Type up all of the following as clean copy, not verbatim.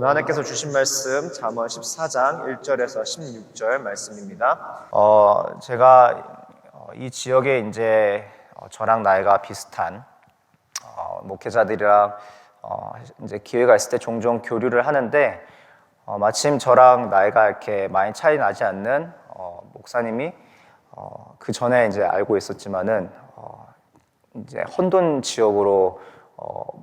오늘 하나님께서 주신 말씀 잠언 14장 1절에서 16절 말씀입니다. 제가 이 지역에 이제 저랑 나이가 비슷한 목회자들이랑 이제 기회가 있을 때 종종 교류를 하는데 마침 저랑 나이가 이렇게 많이 차이 나지 않는 목사님이 그 전에 이제 알고 있었지만은 이제 혼돈 지역으로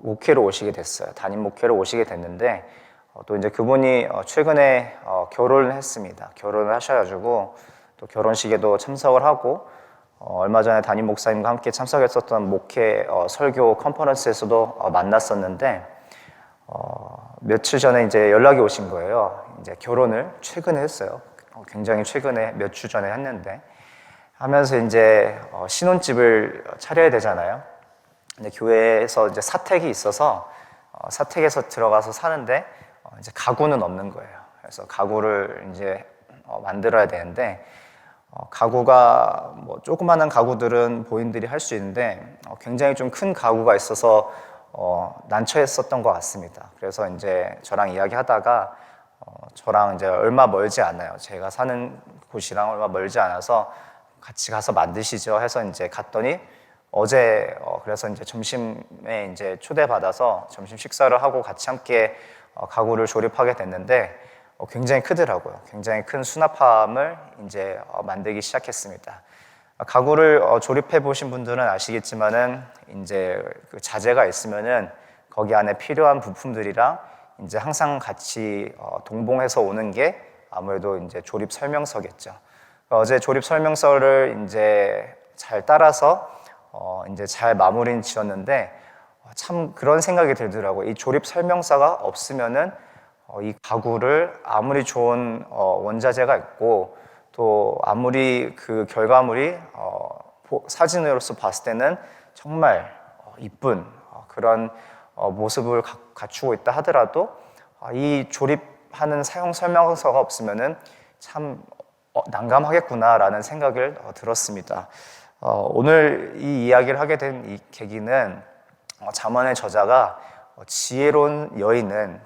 목회로 오시게 됐어요. 담임 목회로 오시게 됐는데 또 이제 그분이 최근에 결혼을 했습니다. 결혼을 하셔가지고 또 결혼식에도 참석을 하고 얼마 전에 담임 목사님과 함께 참석했었던 목회 설교 컨퍼런스에서도 만났었는데 며칠 전에 이제 연락이 오신 거예요. 이제 결혼을 최근에 했어요. 굉장히 최근에 몇 주 전에 했는데 하면서 이제 신혼집을 차려야 되잖아요. 근데 교회에서 이제 사택이 있어서 사택에서 들어가서 사는데 이제 가구는 없는 거예요. 그래서 가구를 이제 만들어야 되는데 가구가 뭐 조그마한 가구들은 보인들이 할 수 있는데 굉장히 좀 큰 가구가 있어서 난처했었던 것 같습니다. 그래서 이제 저랑 이야기하다가 저랑 이제 얼마 멀지 않아요. 제가 사는 곳이랑 얼마 멀지 않아서 같이 가서 만드시죠 해서 이제 갔더니 어제 그래서 이제 점심에 이제 초대받아서 점심 식사를 하고 같이 함께 가구를 조립하게 됐는데 굉장히 크더라고요. 굉장히 큰 수납함을 이제 만들기 시작했습니다. 가구를 조립해 보신 분들은 아시겠지만은 이제 그 자재가 있으면은 거기 안에 필요한 부품들이랑 이제 항상 같이 동봉해서 오는 게 아무래도 이제 조립 설명서겠죠. 어제 조립 설명서를 이제 잘 따라서 이제 잘 마무리는 지었는데 참 그런 생각이 들더라고요. 이 조립 설명서가 없으면은 이 가구를 아무리 좋은 원자재가 있고 또 아무리 그 결과물이 사진으로서 봤을 때는 정말 이쁜 그런 모습을 갖추고 있다 하더라도 이 조립하는 사용 설명서가 없으면은 참 난감하겠구나라는 생각을 들었습니다. 오늘 이 이야기를 하게 된 이 계기는 잠언의 저자가 지혜로운 여인은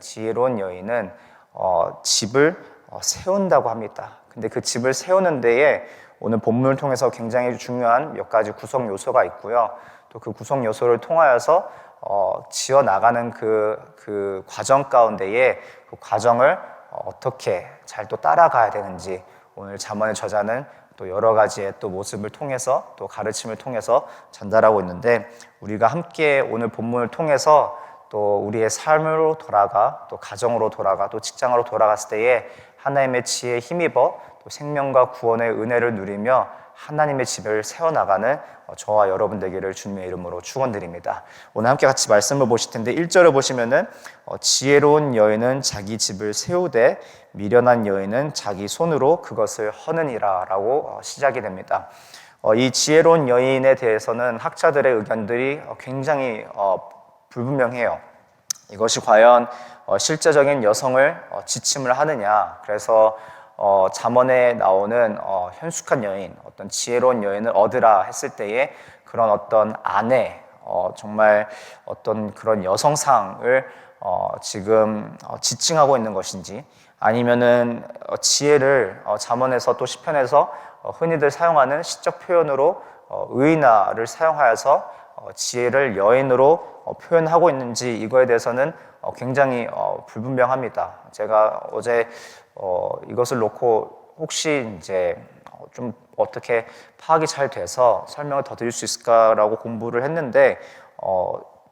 집을 세운다고 합니다. 근데 그 집을 세우는 데에 오늘 본문을 통해서 굉장히 중요한 몇 가지 구성 요소가 있고요. 또 그 구성 요소를 통하여서 지어 나가는 그 과정 가운데에 그 과정을 어떻게 잘 또 따라가야 되는지 오늘 잠언의 저자는 또 여러 가지의 또 모습을 통해서 또 가르침을 통해서 전달하고 있는데 우리가 함께 오늘 본문을 통해서 또 우리의 삶으로 돌아가 또 가정으로 돌아가 또 직장으로 돌아갔을 때에 하나님의 지혜에 힘입어 또 생명과 구원의 은혜를 누리며 하나님의 집을 세워나가는 저와 여러분 되기를 주님의 이름으로 축원드립니다. 오늘 함께 같이 말씀을 보실 텐데 1절을 보시면은 지혜로운 여인은 자기 집을 세우되 미련한 여인은 자기 손으로 그것을 허느니라 라고 시작이 됩니다. 이 지혜로운 여인에 대해서는 학자들의 의견들이 굉장히 불분명해요. 이것이 과연 실제적인 여성을 지침을 하느냐. 그래서 잠언에 나오는 현숙한 여인, 어떤 지혜로운 여인을 얻으라 했을 때에 그런 어떤 아내, 정말 어떤 그런 여성상을 지금 지칭하고 있는 것인지 아니면은 지혜를 잠언에서 또 시편에서 흔히들 사용하는 시적 표현으로 의인아를 사용하여서 지혜를 여인으로 표현하고 있는지 이거에 대해서는 굉장히 불분명합니다. 제가 어제 이것을 놓고 혹시 이제 좀 어떻게 파악이 잘 돼서 설명을 더 드릴 수 있을까라고 공부를 했는데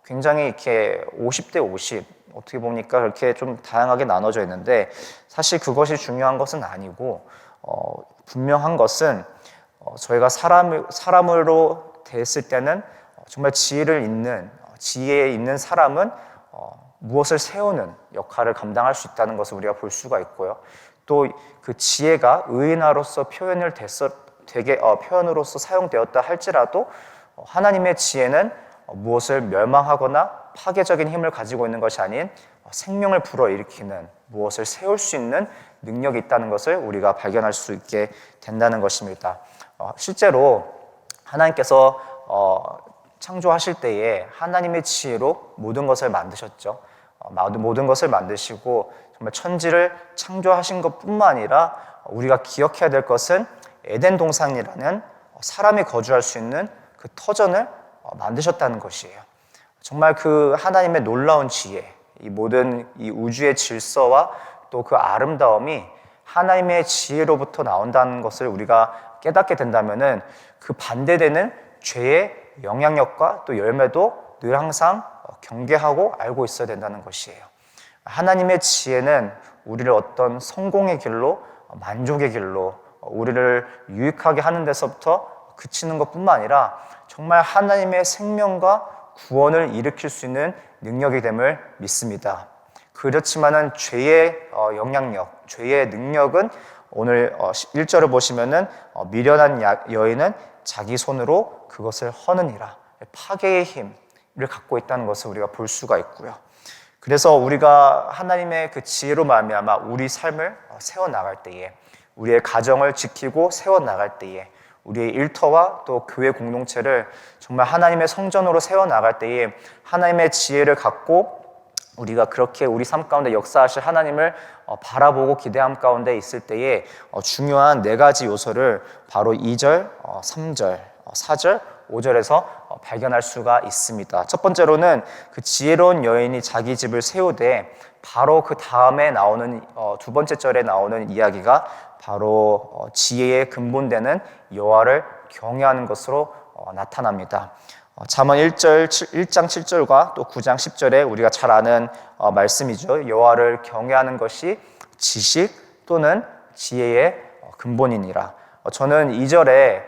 굉장히 이렇게 50대 50 어떻게 보니까 그렇게 좀 다양하게 나눠져 있는데 사실 그것이 중요한 것은 아니고 분명한 것은 저희가 사람으로 됐을 때는 정말 지혜에 있는 사람은 무엇을 세우는 역할을 감당할 수 있다는 것을 우리가 볼 수가 있고요. 또 그 지혜가 의인화로서 표현으로서 사용되었다 할지라도 하나님의 지혜는 무엇을 멸망하거나 파괴적인 힘을 가지고 있는 것이 아닌 생명을 불어일으키는 무엇을 세울 수 있는 능력이 있다는 것을 우리가 발견할 수 있게 된다는 것입니다. 실제로 하나님께서 창조하실 때에 하나님의 지혜로 모든 것을 만드셨죠. 모든 것을 만드시고 정말 천지를 창조하신 것뿐만 아니라 우리가 기억해야 될 것은 에덴 동산이라는 사람이 거주할 수 있는 그 터전을 만드셨다는 것이에요. 정말 그 하나님의 놀라운 지혜, 이 모든 이 우주의 질서와 또 그 아름다움이 하나님의 지혜로부터 나온다는 것을 우리가 깨닫게 된다면은 그 반대되는 죄의 영향력과 또 열매도 늘 항상 경계하고 알고 있어야 된다는 것이에요. 하나님의 지혜는 우리를 어떤 성공의 길로, 만족의 길로, 우리를 유익하게 하는 데서부터 그치는 것뿐만 아니라 정말 하나님의 생명과 구원을 일으킬 수 있는 능력이 됨을 믿습니다. 그렇지만은 죄의 영향력, 죄의 능력은 오늘 1절을 보시면은 미련한 여인은 자기 손으로 그것을 허느니라, 파괴의 힘을 갖고 있다는 것을 우리가 볼 수가 있고요. 그래서 우리가 하나님의 그 지혜로 말미암아 우리 삶을 세워나갈 때에, 우리의 가정을 지키고 세워나갈 때에, 우리의 일터와 또 교회 공동체를 정말 하나님의 성전으로 세워나갈 때에 하나님의 지혜를 갖고 우리가 그렇게 우리 삶 가운데 역사하실 하나님을 바라보고 기대함 가운데 있을 때에 중요한 4가지 요소를 바로 2절, 3절, 4절, 5절에서 발견할 수가 있습니다. 첫 번째로는 그 지혜로운 여인이 자기 집을 세우되, 바로 그 다음에 나오는 두 번째 절에 나오는 이야기가 바로 지혜의 근본되는 여호와를 경외하는 것으로 나타납니다. 잠언 1장 7절과 또 9장 10절에 우리가 잘 아는 말씀이죠. 여호와를 경외하는 것이 지식 또는 지혜의 근본이니라. 저는 2절에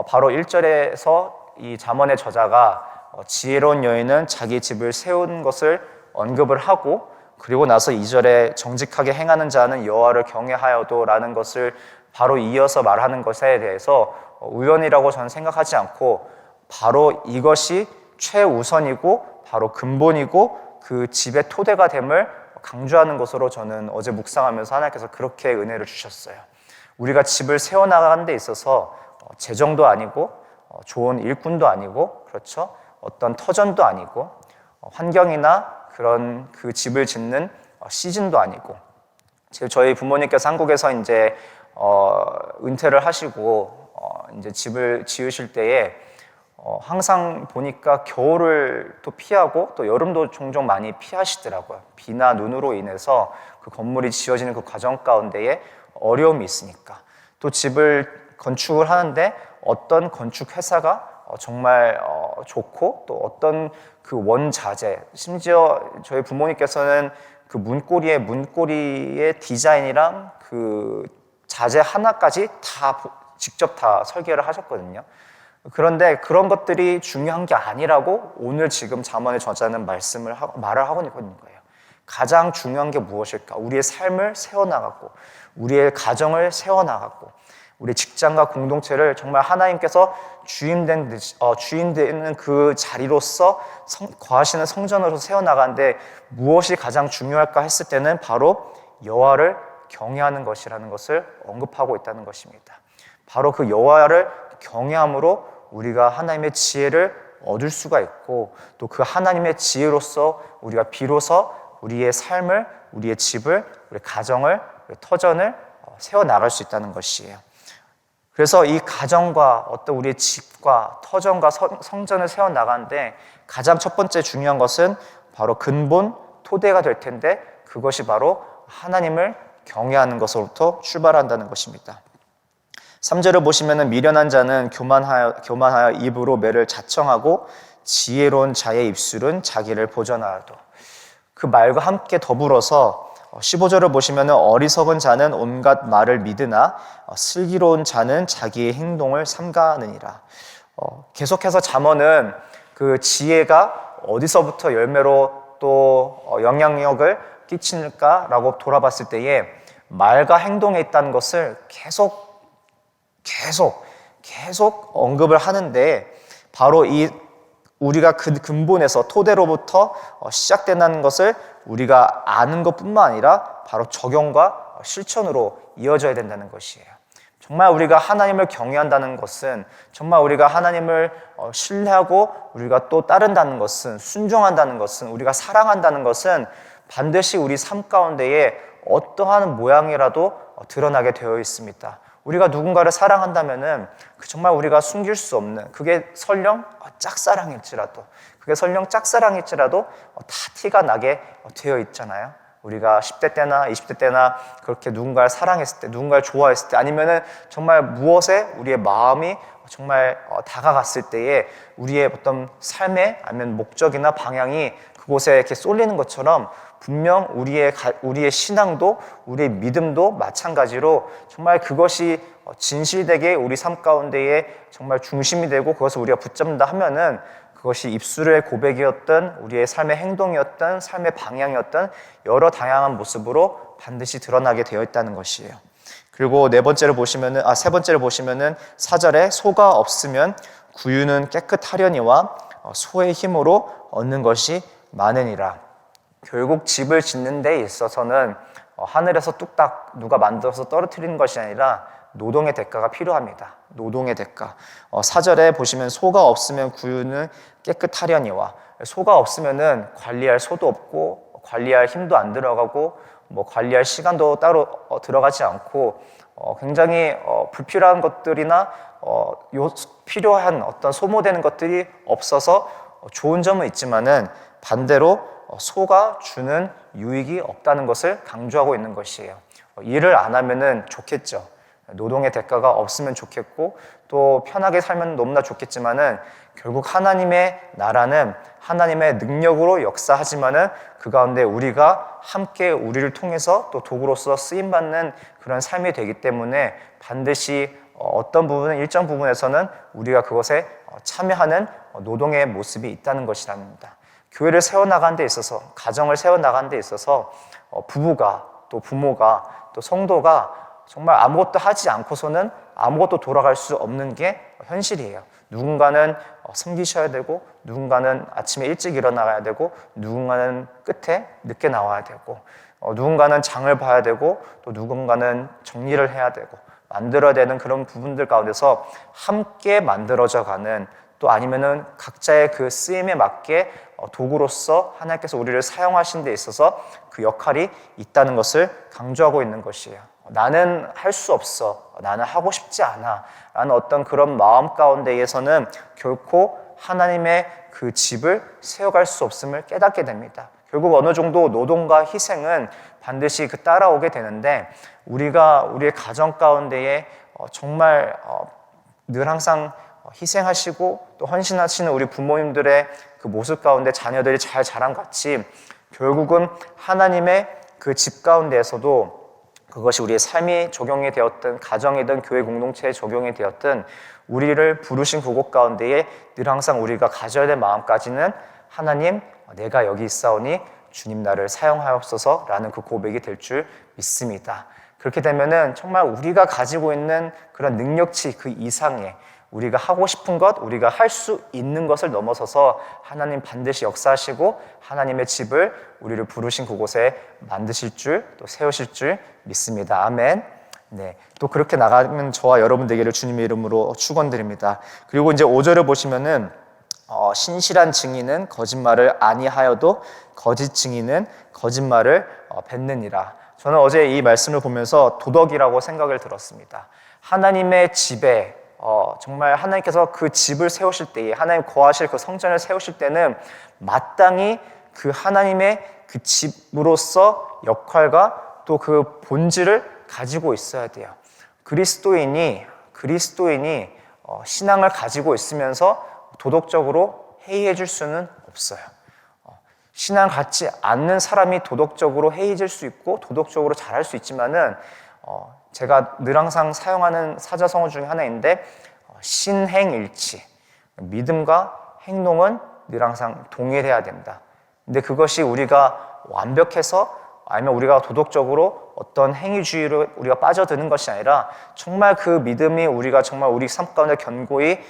바로 1절에서 이 잠언의 저자가 지혜로운 여인은 자기 집을 세운 것을 언급을 하고, 그리고 나서 2절에 정직하게 행하는 자는 여호와를 경외하여도 라는 것을 바로 이어서 말하는 것에 대해서 우연이라고 저는 생각하지 않고, 바로 이것이 최우선이고 바로 근본이고 그 집의 토대가 됨을 강조하는 것으로 저는 어제 묵상하면서 하나님께서 그렇게 은혜를 주셨어요. 우리가 집을 세워나가는 데 있어서 재정도 아니고 좋은 일꾼도 아니고, 그렇죠? 어떤 터전도 아니고 환경이나 그런 그 집을 짓는 시즌도 아니고, 저희 부모님께서 한국에서 이제 은퇴를 하시고 이제 집을 지으실 때에 항상 보니까 겨울을 또 피하고 또 여름도 종종 많이 피하시더라고요. 비나 눈으로 인해서 그 건물이 지어지는 그 과정 가운데에 어려움이 있으니까. 또 집을 건축을 하는데 어떤 건축 회사가 정말 좋고, 또 어떤 그 원자재, 심지어 저희 부모님께서는 그 문고리의 디자인이랑 그 자재 하나까지 다 직접 다 설계를 하셨거든요. 그런데 그런 것들이 중요한 게 아니라고 오늘 지금 잠언의 저자는 말을 하고 있는 거예요. 가장 중요한 게 무엇일까? 우리의 삶을 세워나가고, 우리의 가정을 세워나가고, 우리 직장과 공동체를 정말 하나님께서 주인되는 그 자리로서 거하시는 성전으로 세워나가는데 무엇이 가장 중요할까 했을 때는 바로 여호와를 경외하는 것이라는 것을 언급하고 있다는 것입니다. 바로 그 여호와를 경외함으로 우리가 하나님의 지혜를 얻을 수가 있고, 또 그 하나님의 지혜로서 우리가 비로소 우리의 삶을, 우리의 집을, 우리 가정을, 우리 터전을 세워나갈 수 있다는 것이에요. 그래서 이 가정과 어떤 우리의 집과 터전과 성전을 세워나가는데 가장 첫 번째 중요한 것은 바로 근본, 토대가 될 텐데, 그것이 바로 하나님을 경외하는 것으로부터 출발한다는 것입니다. 3절을 보시면 미련한 자는 교만하여 입으로 매를 자청하고 지혜로운 자의 입술은 자기를 보전하여도. 그 말과 함께 더불어서 15절을 보시면 어리석은 자는 온갖 말을 믿으나 슬기로운 자는 자기의 행동을 삼가느니라. 계속해서 잠언은 그 지혜가 어디서부터 열매로 또 영향력을 끼칠까라고 돌아봤을 때에 말과 행동에 있다는 것을 계속 언급을 하는데, 바로 이 우리가 그 근본에서 토대로부터 시작된다는 것을 우리가 아는 것뿐만 아니라 바로 적용과 실천으로 이어져야 된다는 것이에요. 정말 우리가 하나님을 경외한다는 것은, 정말 우리가 하나님을 신뢰하고 우리가 또 따른다는 것은, 순종한다는 것은, 우리가 사랑한다는 것은 반드시 우리 삶 가운데에 어떠한 모양이라도 드러나게 되어 있습니다. 우리가 누군가를 사랑한다면은 정말 우리가 숨길 수 없는, 그게 설령 짝사랑일지라도, 다 티가 나게 되어 있잖아요. 우리가 10대 때나 20대 때나 그렇게 누군가를 사랑했을 때, 누군가를 좋아했을 때, 아니면은 정말 무엇에 우리의 마음이 정말 다가갔을 때에 우리의 어떤 삶의 아니면 목적이나 방향이 그곳에 이렇게 쏠리는 것처럼, 분명 우리의 신앙도, 우리의 믿음도 마찬가지로 정말 그것이 진실되게 우리 삶 가운데에 정말 중심이 되고 그것을 우리가 붙잡는다 하면은, 그것이 입술의 고백이었던, 우리의 삶의 행동이었던, 삶의 방향이었던 여러 다양한 모습으로 반드시 드러나게 되어 있다는 것이에요. 그리고 세 번째로 보시면은 4절에 소가 없으면 구유는 깨끗하려니와 소의 힘으로 얻는 것이 많으니라. 결국 집을 짓는 데 있어서는 하늘에서 뚝딱 누가 만들어서 떨어뜨리는 것이 아니라 노동의 대가가 필요합니다. 노동의 대가. 4절에 보시면 소가 없으면 구유는 깨끗하려니와, 소가 없으면은 관리할 소도 없고 관리할 힘도 안 들어가고 관리할 시간도 따로 들어가지 않고 굉장히 불필요한 것들이나 필요한 어떤 소모되는 것들이 없어서 좋은 점은 있지만은 반대로 소가 주는 유익이 없다는 것을 강조하고 있는 것이에요. 일을 안 하면은 좋겠죠. 노동의 대가가 없으면 좋겠고 또 편하게 살면 너무나 좋겠지만은, 결국 하나님의 나라는 하나님의 능력으로 역사하지만은 그 가운데 우리가 함께 우리를 통해서 또 도구로서 쓰임받는 그런 삶이 되기 때문에 반드시 어떤 부분은, 일정 부분에서는 우리가 그것에 참여하는 노동의 모습이 있다는 것이랍니다. 교회를 세워나가는 데 있어서, 가정을 세워나가는 데 있어서 부부가, 또 부모가, 또 성도가 정말 아무것도 하지 않고서는 아무것도 돌아갈 수 없는 게 현실이에요. 누군가는 섬기셔야 되고, 누군가는 아침에 일찍 일어나야 되고, 누군가는 끝에 늦게 나와야 되고, 누군가는 장을 봐야 되고, 또 누군가는 정리를 해야 되고, 만들어야 되는 그런 부분들 가운데서 함께 만들어져 가는, 또 아니면은 각자의 그 쓰임에 맞게 도구로서 하나님께서 우리를 사용하신 데 있어서 그 역할이 있다는 것을 강조하고 있는 것이에요. 나는 할 수 없어, 나는 하고 싶지 않아 라는 어떤 그런 마음 가운데에서는 결코 하나님의 그 집을 세워갈 수 없음을 깨닫게 됩니다. 결국 어느 정도 노동과 희생은 반드시 따라오게 되는데, 우리가 우리의 가정 가운데에 정말 늘 항상 희생하시고 또 헌신하시는 우리 부모님들의 그 모습 가운데 자녀들이 잘 자란 같이, 결국은 하나님의 그 집 가운데에서도 그것이 우리의 삶이 적용이 되었든, 가정이든 교회 공동체에 적용이 되었든, 우리를 부르신 그곳 가운데에 늘 항상 우리가 가져야 될 마음까지는, 하나님, 내가 여기 있사오니 주님 나를 사용하옵소서 라는 그 고백이 될 줄 믿습니다. 그렇게 되면은 정말 우리가 가지고 있는 그런 능력치 그 이상의, 우리가 하고 싶은 것, 우리가 할 수 있는 것을 넘어서서 하나님 반드시 역사하시고 하나님의 집을 우리를 부르신 그곳에 만드실 줄, 또 세우실 줄 믿습니다. 아멘. 네, 또 그렇게 나가면 저와 여러분 되기를 주님의 이름으로 축원드립니다. 그리고 이제 5절을 보시면은 신실한 증인은 거짓말을 아니하여도 거짓 증인은 거짓말을 뱉느니라. 저는 어제 이 말씀을 보면서 도덕이라고 생각을 들었습니다. 하나님의 집에 정말 하나님께서 그 집을 세우실 때에, 하나님 거하실 그 성전을 세우실 때는 마땅히 그 하나님의 그 집으로서 역할과 또 그 본질을 가지고 있어야 돼요. 그리스도인이 신앙을 가지고 있으면서 도덕적으로 해이해질 수는 없어요. 신앙 갖지 않는 사람이 도덕적으로 해이해질 수 있고 도덕적으로 잘할 수 있지만은 제가 늘 항상 사용하는 사자성어 중에 하나인데, 신행일치, 믿음과 행동은 늘 항상 동일해야 된다. 근데 그것이 우리가 완벽해서, 아니면 우리가 도덕적으로 어떤 행위주의로 우리가 빠져드는 것이 아니라, 정말 그 믿음이 우리가 정말 우리 삶 가운데 견고히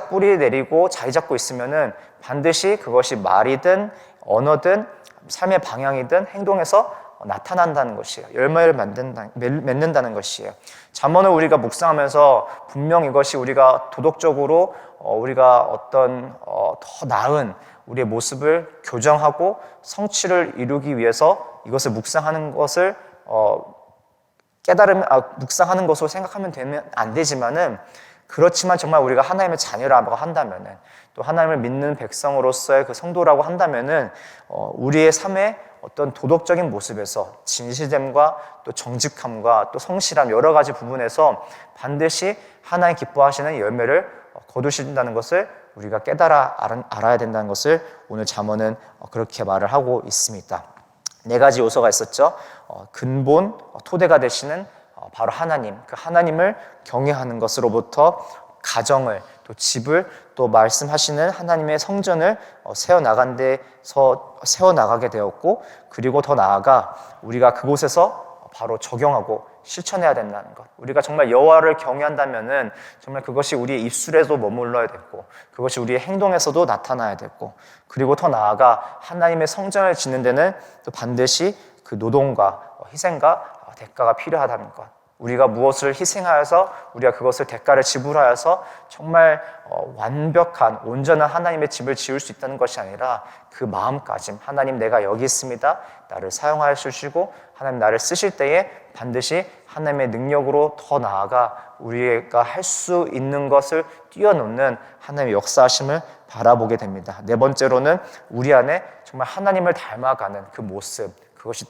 뿌리 내리고 자리 잡고 있으면은 반드시 그것이 말이든 언어든 삶의 방향이든 행동에서 나타난다는 것이에요. 열매를 맺는다는 것이에요. 잠언을 우리가 묵상하면서 분명 이것이 우리가 도덕적으로 우리가 어떤 더 나은 우리의 모습을 교정하고 성취를 이루기 위해서 이것을 묵상하는 것을 깨달음, 묵상하는 것으로 생각하면 되면 안 되지만은 그렇지만 정말 우리가 하나님의 자녀라고 한다면은 또 하나님을 믿는 백성으로서의 그 성도라고 한다면은 우리의 삶의 어떤 도덕적인 모습에서 진실됨과 또 정직함과 또 성실함 여러 가지 부분에서 반드시 하나님 기뻐하시는 열매를 거두신다는 것을 우리가 알아야 된다는 것을 오늘 잠언은 그렇게 말을 하고 있습니다. 4가지 요소가 있었죠. 근본, 토대가 되시는 바로 하나님, 그 하나님을 경외하는 것으로부터 가정을, 또 집을, 또 말씀하시는 하나님의 성전을 세워나가게 되었고, 그리고 더 나아가 우리가 그곳에서 바로 적용하고 실천해야 된다는 것. 우리가 정말 여호와를 경외한다면은 정말 그것이 우리의 입술에도 머물러야 되고, 그것이 우리의 행동에서도 나타나야 되고, 그리고 더 나아가 하나님의 성전을 짓는 데는 또 반드시 그 노동과 희생과 대가가 필요하다는 것. 우리가 무엇을 희생하여서 우리가 그것을 대가를 지불하여서 정말 완벽한 온전한 하나님의 집을 지을 수 있다는 것이 아니라 그 마음가짐, 하나님 내가 여기 있습니다, 나를 사용하여 주시고 하나님 나를 쓰실 때에 반드시 하나님의 능력으로 더 나아가 우리가 할 수 있는 것을 뛰어넘는 하나님의 역사하심을 바라보게 됩니다. 4번째로는 우리 안에 정말 하나님을 닮아가는 그 모습, 그것이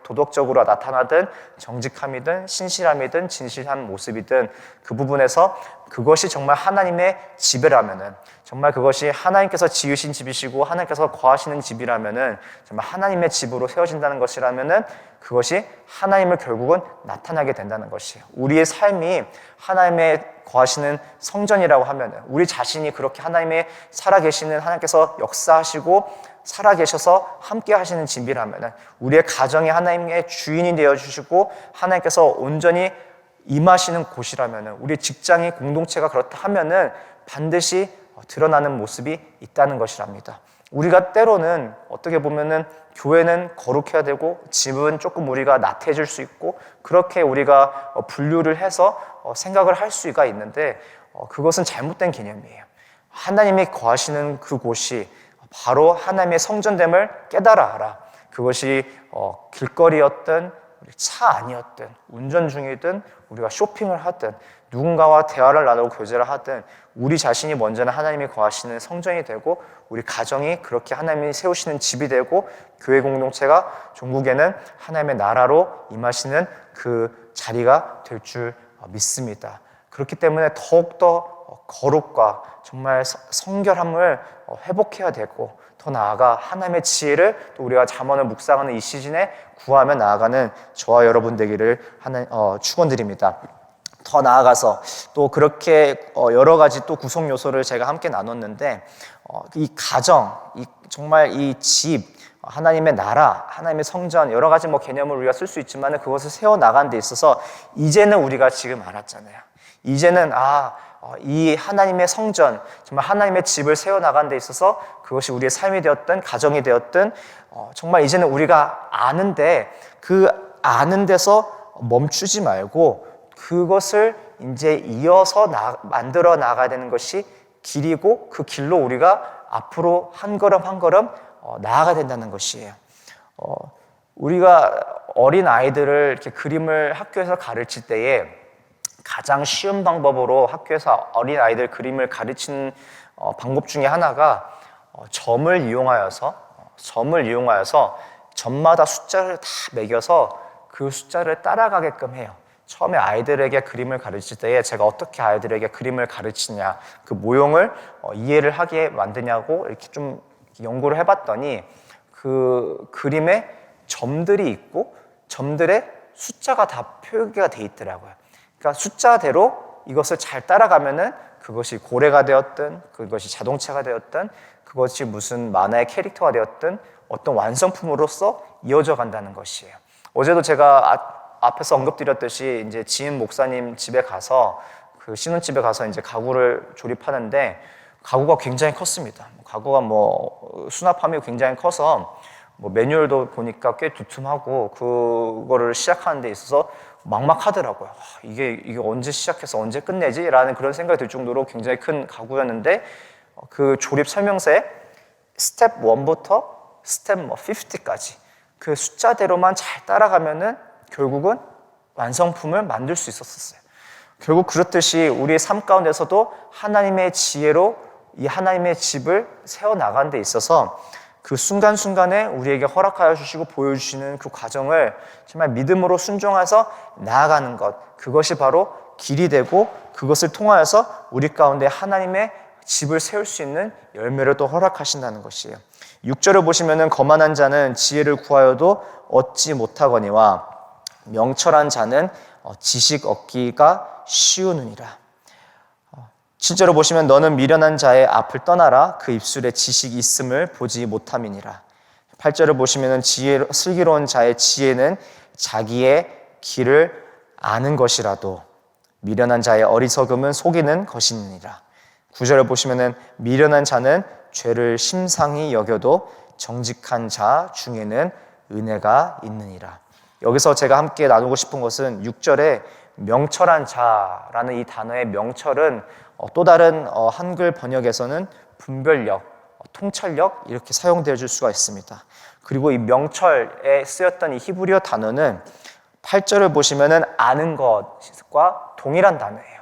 도덕적으로 나타나든 정직함이든 신실함이든 진실한 모습이든 그 부분에서 그것이 정말 하나님의 집이라면은, 정말 그것이 하나님께서 지으신 집이시고 하나님께서 거하시는 집이라면은, 정말 하나님의 집으로 세워진다는 것이라면은 그것이 하나님을 결국은 나타나게 된다는 것이에요. 우리의 삶이 하나님의 거하시는 성전이라고 하면은, 우리 자신이 그렇게 하나님의 살아계시는 하나님께서 역사하시고 살아계셔서 함께 하시는 집이라면, 우리의 가정이 하나님의 주인이 되어주시고 하나님께서 온전히 임하시는 곳이라면, 우리 직장이 공동체가 그렇다 하면은 반드시 드러나는 모습이 있다는 것이랍니다. 우리가 때로는 어떻게 보면은 교회는 거룩해야 되고 집은 조금 우리가 나태해질 수 있고 그렇게 우리가 분류를 해서 생각을 할 수가 있는데 그것은 잘못된 개념이에요. 하나님이 거하시는 그곳이 바로 하나님의 성전됨을 깨달아 알아. 그것이 길거리였든 차 안이었든 운전 중이든 우리가 쇼핑을 하든 누군가와 대화를 나누고 교제를 하든 우리 자신이 먼저는 하나님이 거하시는 성전이 되고 우리 가정이 그렇게 하나님이 세우시는 집이 되고 교회 공동체가 종국에는 하나님의 나라로 임하시는 그 자리가 될 줄 믿습니다. 그렇기 때문에 더욱더 거룩과 정말 성결함을 회복해야 되고 더 나아가 하나님의 지혜를 또 우리가 잠언을 묵상하는 이 시즌에 구하며 나아가는 저와 여러분 되기를 축원드립니다. 더 나아가서 또 그렇게 여러 가지 또 구성 요소를 제가 함께 나눴는데 이 가정, 정말 이 집, 하나님의 나라, 하나님의 성전 여러 가지 개념을 우리가 쓸 수 있지만 그것을 세워나가는 데 있어서 이제는 우리가 지금 알았잖아요. 이제는 이 하나님의 성전, 정말 하나님의 집을 세워나가는 데 있어서 그것이 우리의 삶이 되었든 가정이 되었든 정말 이제는 우리가 아는데 그 아는 데서 멈추지 말고 그것을 이제 이어서 만들어 나가야 되는 것이 길이고 그 길로 우리가 앞으로 한 걸음 한 걸음 나아가야 된다는 것이에요. 우리가 어린 아이들을 이렇게 그림을 학교에서 가르칠 때에 가장 쉬운 방법으로 학교에서 어린 아이들 그림을 가르치는 방법 중에 하나가 점을 이용하여서 점마다 숫자를 다 매겨서 그 숫자를 따라가게끔 해요. 처음에 아이들에게 그림을 가르칠 때에 제가 어떻게 아이들에게 그림을 가르치냐, 그 모형을 이해를 하게 만드냐고 이렇게 좀 연구를 해봤더니 그 그림에 점들이 있고 점들에 숫자가 다 표기가 돼 있더라고요. 그러니까 숫자대로 이것을 잘 따라가면은 그것이 고래가 되었든 그것이 자동차가 되었든 그것이 무슨 만화의 캐릭터가 되었든 어떤 완성품으로서 이어져 간다는 것이에요. 어제도 제가 앞에서 언급드렸듯이 이제 지인 목사님 집에 가서 그 신혼집에 가서 이제 가구를 조립하는데 가구가 굉장히 컸습니다. 가구가 수납함이 굉장히 커서 매뉴얼도 보니까 꽤 두툼하고 그거를 시작하는 데 있어서 막막하더라고요. 이게 언제 시작해서 언제 끝내지? 라는 그런 생각이 들 정도로 굉장히 큰 가구였는데 그 조립 설명서에 스텝 1부터 스텝 50까지 그 숫자대로만 잘 따라가면은 결국은 완성품을 만들 수 있었어요. 결국 그렇듯이 우리의 삶 가운데서도 하나님의 지혜로 이 하나님의 집을 세워나가는 데 있어서 그 순간순간에 우리에게 허락하여 주시고 보여주시는 그 과정을 정말 믿음으로 순종해서 나아가는 것, 그것이 바로 길이 되고 그것을 통하여서 우리 가운데 하나님의 집을 세울 수 있는 열매를 또 허락하신다는 것이에요. 6절을 보시면은 거만한 자는 지혜를 구하여도 얻지 못하거니와 명철한 자는 지식 얻기가 쉬우느니라. 7절을 보시면 너는 미련한 자의 앞을 떠나라. 그 입술에 지식이 있음을 보지 못함이니라. 8절을 보시면 슬기로운 자의 지혜는 자기의 길을 아는 것이라도 미련한 자의 어리석음은 속이는 것이니라. 9절을 보시면 미련한 자는 죄를 심상히 여겨도 정직한 자 중에는 은혜가 있느니라. 여기서 제가 함께 나누고 싶은 것은 6절에 명철한 자라는 이 단어의 명철은 또 다른 한글 번역에서는 분별력, 통찰력 이렇게 사용되어 줄 수가 있습니다. 그리고 이 명철에 쓰였던 이 히브리어 단어는 8절을 보시면은 아는 것과 동일한 단어예요.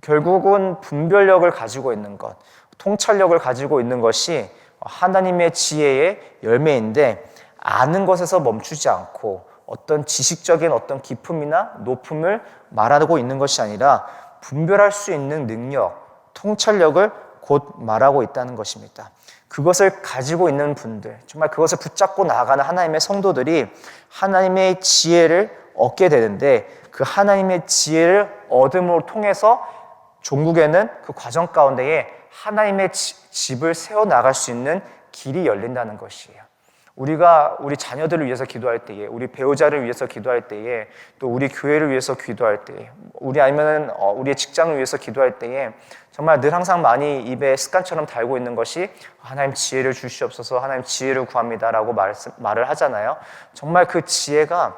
결국은 분별력을 가지고 있는 것, 통찰력을 가지고 있는 것이 하나님의 지혜의 열매인데 아는 것에서 멈추지 않고 어떤 지식적인 어떤 깊음이나 높음을 말하고 있는 것이 아니라 분별할 수 있는 능력, 통찰력을 곧 말하고 있다는 것입니다. 그것을 가지고 있는 분들, 정말 그것을 붙잡고 나아가는 하나님의 성도들이 하나님의 지혜를 얻게 되는데 그 하나님의 지혜를 얻음으로 통해서 종국에는 그 과정 가운데에 하나님의 집을 세워나갈 수 있는 길이 열린다는 것이에요. 우리가 우리 자녀들을 위해서 기도할 때에, 우리 배우자를 위해서 기도할 때에, 또 우리 교회를 위해서 기도할 때에, 우리 아니면 우리의 직장을 위해서 기도할 때에 정말 늘 항상 많이 입에 습관처럼 달고 있는 것이 하나님 지혜를 주시옵소서, 하나님 지혜를 구합니다라고 말을 하잖아요. 정말 그 지혜가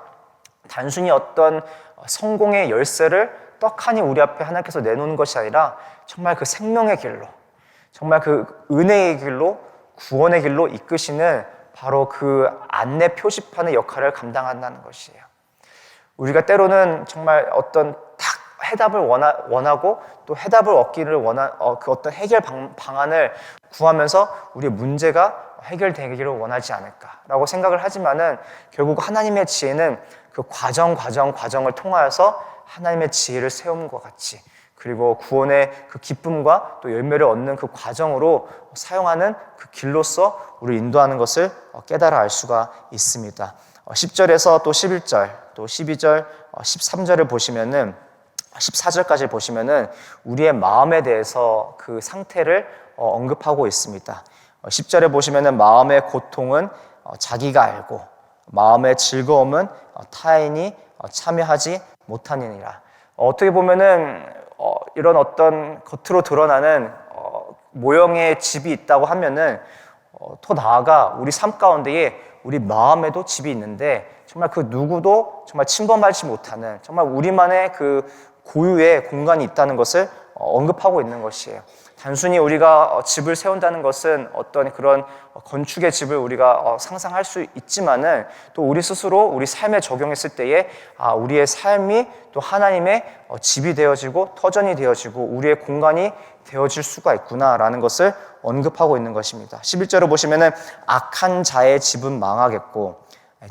단순히 어떤 성공의 열쇠를 떡하니 우리 앞에 하나님께서 내놓는 것이 아니라 정말 그 생명의 길로, 정말 그 은혜의 길로, 구원의 길로 이끄시는 바로 그 안내 표시판의 역할을 감당한다는 것이에요. 우리가 때로는 정말 어떤 딱 해답을 원하고 또 해답을 얻기를 그 어떤 해결 방안을 구하면서 우리의 문제가 해결되기를 원하지 않을까라고 생각을 하지만은 결국 하나님의 지혜는 그 과정을 통하여서 하나님의 지혜를 세우는 것 같이, 그리고 구원의 그 기쁨과 또 열매를 얻는 그 과정으로 사용하는 그 길로서 우리를 인도하는 것을 깨달아 알 수가 있습니다. 10절에서 또 11절, 또 12절, 13절을 보시면은 14절까지 보시면은 우리의 마음에 대해서 그 상태를 언급하고 있습니다. 10절에 보시면은 마음의 고통은 자기가 알고 마음의 즐거움은 타인이 참여하지 못하니라. 어떻게 보면은 이런 어떤 겉으로 드러나는 모형의 집이 있다고 하면은 더 나아가 우리 삶 가운데에 우리 마음에도 집이 있는데 정말 그 누구도 정말 침범하지 못하는 정말 우리만의 그 고유의 공간이 있다는 것을 언급하고 있는 것이에요. 단순히 우리가 집을 세운다는 것은 어떤 그런 건축의 집을 우리가 상상할 수 있지만은 또 우리 스스로 우리 삶에 적용했을 때에 우리의 삶이 또 하나님의 집이 되어지고 터전이 되어지고 우리의 공간이 되어질 수가 있구나라는 것을 언급하고 있는 것입니다. 11절을 보시면은 악한 자의 집은 망하겠고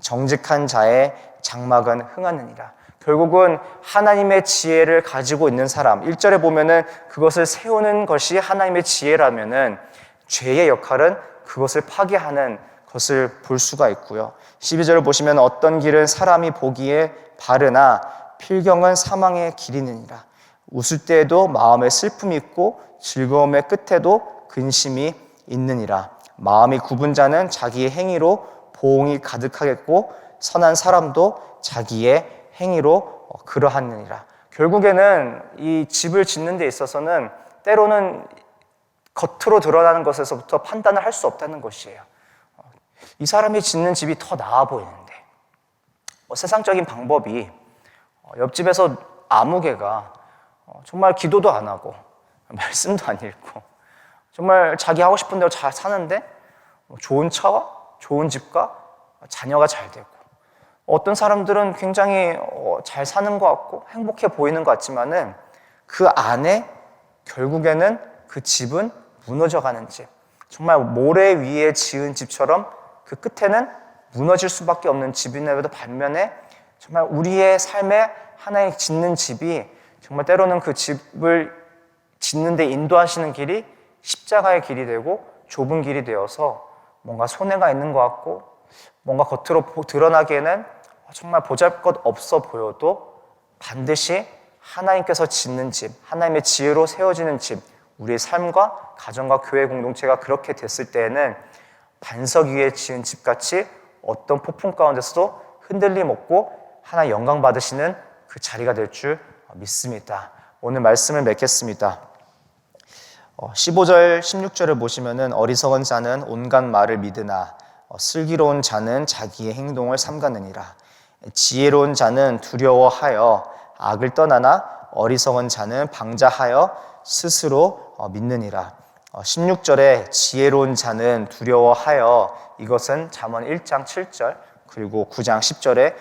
정직한 자의 장막은 흥하느니라. 결국은 하나님의 지혜를 가지고 있는 사람, 1절에 보면은 그것을 세우는 것이 하나님의 지혜라면은 죄의 역할은 그것을 파괴하는 것을 볼 수가 있고요. 12절을 보시면 어떤 길은 사람이 보기에 바르나 필경은 사망의 길이니라. 웃을 때에도 마음에 슬픔이 있고 즐거움의 끝에도 근심이 있느니라. 마음이 굽은 자는 자기의 행위로 보응이 가득하겠고 선한 사람도 자기의 행위로 그러하느니라. 결국에는 이 집을 짓는 데 있어서는 때로는 겉으로 드러나는 것에서부터 판단을 할 수 없다는 것이에요. 이 사람이 짓는 집이 더 나아 보이는데 세상적인 방법이 옆집에서 아무개가 정말 기도도 안 하고 말씀도 안 읽고 정말 자기 하고 싶은 대로 잘 사는데 좋은 차와 좋은 집과 자녀가 잘 되고 어떤 사람들은 굉장히 잘 사는 것 같고 행복해 보이는 것 같지만은 그 안에 결국에는 그 집은 무너져가는 집, 정말 모래 위에 지은 집처럼 그 끝에는 무너질 수밖에 없는 집임에도 반면에 정말 우리의 삶에 하나의 짓는 집이 정말 때로는 그 집을 짓는 데 인도하시는 길이 십자가의 길이 되고 좁은 길이 되어서 뭔가 손해가 있는 것 같고 뭔가 겉으로 드러나기에는 정말 보잘것없어 보여도 반드시 하나님께서 짓는 집, 하나님의 지혜로 세워지는 집, 우리의 삶과 가정과 교회 공동체가 그렇게 됐을 때에는 반석 위에 지은 집같이 어떤 폭풍 가운데서도 흔들림 없고 하나님 영광 받으시는 그 자리가 될 줄 믿습니다. 오늘 말씀을 맺겠습니다. 15절, 16절을 보시면은 어리석은 자는 온갖 말을 믿으나 슬기로운 자는 자기의 행동을 삼가느니라. 지혜로운 자는 두려워하여 악을 떠나나 어리석은 자는 방자하여 스스로 믿느니라. 16절에 지혜로운 자는 두려워하여, 이것은 잠언 1장 7절 그리고 9장 10절에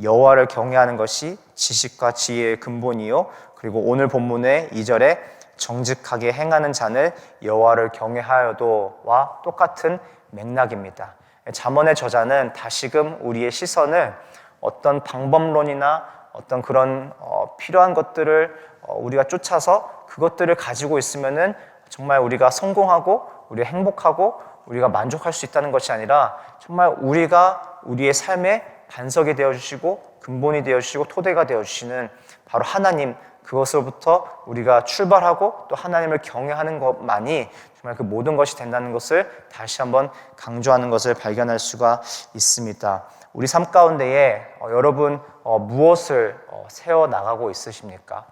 여호와를 경외하는 것이 지식과 지혜의 근본이요, 그리고 오늘 본문의 2절에 정직하게 행하는 자는 여호와를 경외하여도와 똑같은 맥락입니다. 잠언의 저자는 다시금 우리의 시선을 어떤 방법론이나 어떤 그런 필요한 것들을 우리가 쫓아서 그것들을 가지고 있으면은 정말 우리가 성공하고 우리가 행복하고 우리가 만족할 수 있다는 것이 아니라 정말 우리가 우리의 삶의 반석이 되어주시고 근본이 되어주시고 토대가 되어주시는 바로 하나님, 그것으로부터 우리가 출발하고 또 하나님을 경외하는 것만이 정말 그 모든 것이 된다는 것을 다시 한번 강조하는 것을 발견할 수가 있습니다. 우리 삶 가운데에 여러분 무엇을 세워나가고 있으십니까?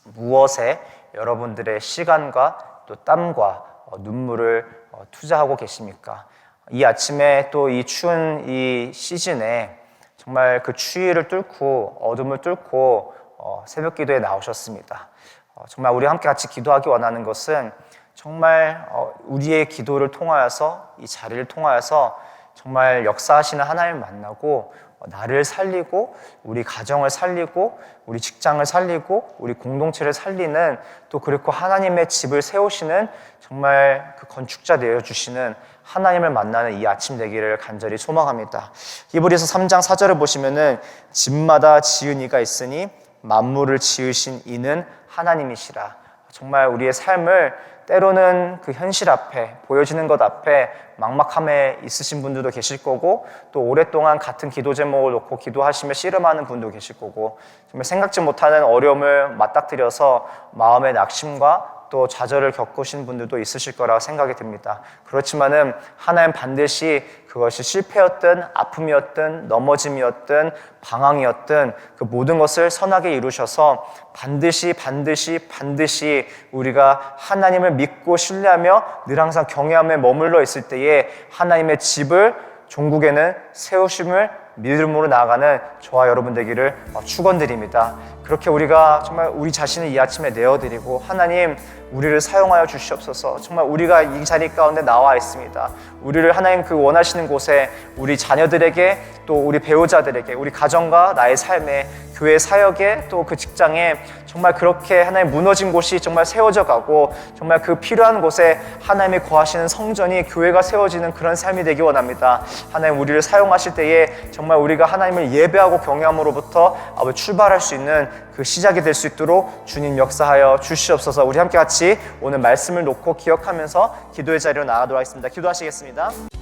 무엇에 여러분들의 시간과 또 땀과 눈물을 투자하고 계십니까? 이 아침에 또 이 추운 이 시즌에 정말 그 추위를 뚫고 어둠을 뚫고 새벽 기도에 나오셨습니다. 정말 우리 함께 같이 기도하기 원하는 것은 정말 우리의 기도를 통하여서 이 자리를 통하여서 정말 역사하시는 하나님을 만나고 나를 살리고 우리 가정을 살리고 우리 직장을 살리고 우리 공동체를 살리는 또 그리고 하나님의 집을 세우시는 정말 그 건축자 되어주시는 하나님을 만나는 이 아침 되기를 간절히 소망합니다. 히브리서 3장 4절을 보시면은 집마다 지은 이가 있으니 만물을 지으신 이는 하나님이시라. 정말 우리의 삶을 때로는 그 현실 앞에 보여지는 것 앞에 막막함에 있으신 분들도 계실 거고 또 오랫동안 같은 기도 제목을 놓고 기도하시며 씨름하는 분도 계실 거고 정말 생각지 못하는 어려움을 맞닥뜨려서 마음의 낙심과 또 좌절을 겪으신 분들도 있으실 거라고 생각이 듭니다. 그렇지만은 하나님 반드시 그것이 실패였든 아픔이었든 넘어짐이었든 방황이었든 그 모든 것을 선하게 이루셔서 반드시 우리가 하나님을 믿고 신뢰하며 늘 항상 경외함에 머물러 있을 때에 하나님의 집을 종국에는 세우심을 믿음으로 나아가는 저와 여러분 되기를 축원드립니다. 그렇게 우리가 정말 우리 자신을 이 아침에 내어드리고 하나님 우리를 사용하여 주시옵소서. 정말 우리가 이 자리 가운데 나와 있습니다. 우리를 하나님 그 원하시는 곳에 우리 자녀들에게 또 우리 배우자들에게 우리 가정과 나의 삶에 교회 사역에 또 그 직장에 정말 그렇게 하나님 무너진 곳이 정말 세워져 가고 정말 그 필요한 곳에 하나님이 거하시는 성전이 교회가 세워지는 그런 삶이 되기 원합니다. 하나님 우리를 사용하실 때에 정말 우리가 하나님을 예배하고 경외함으로부터 출발할 수 있는 그 시작이 될 수 있도록 주님 역사하여 주시옵소서. 우리 함께 같이 오늘 말씀을 놓고 기억하면서 기도의 자리로 나가도록 하겠습니다. 기도하시겠습니다.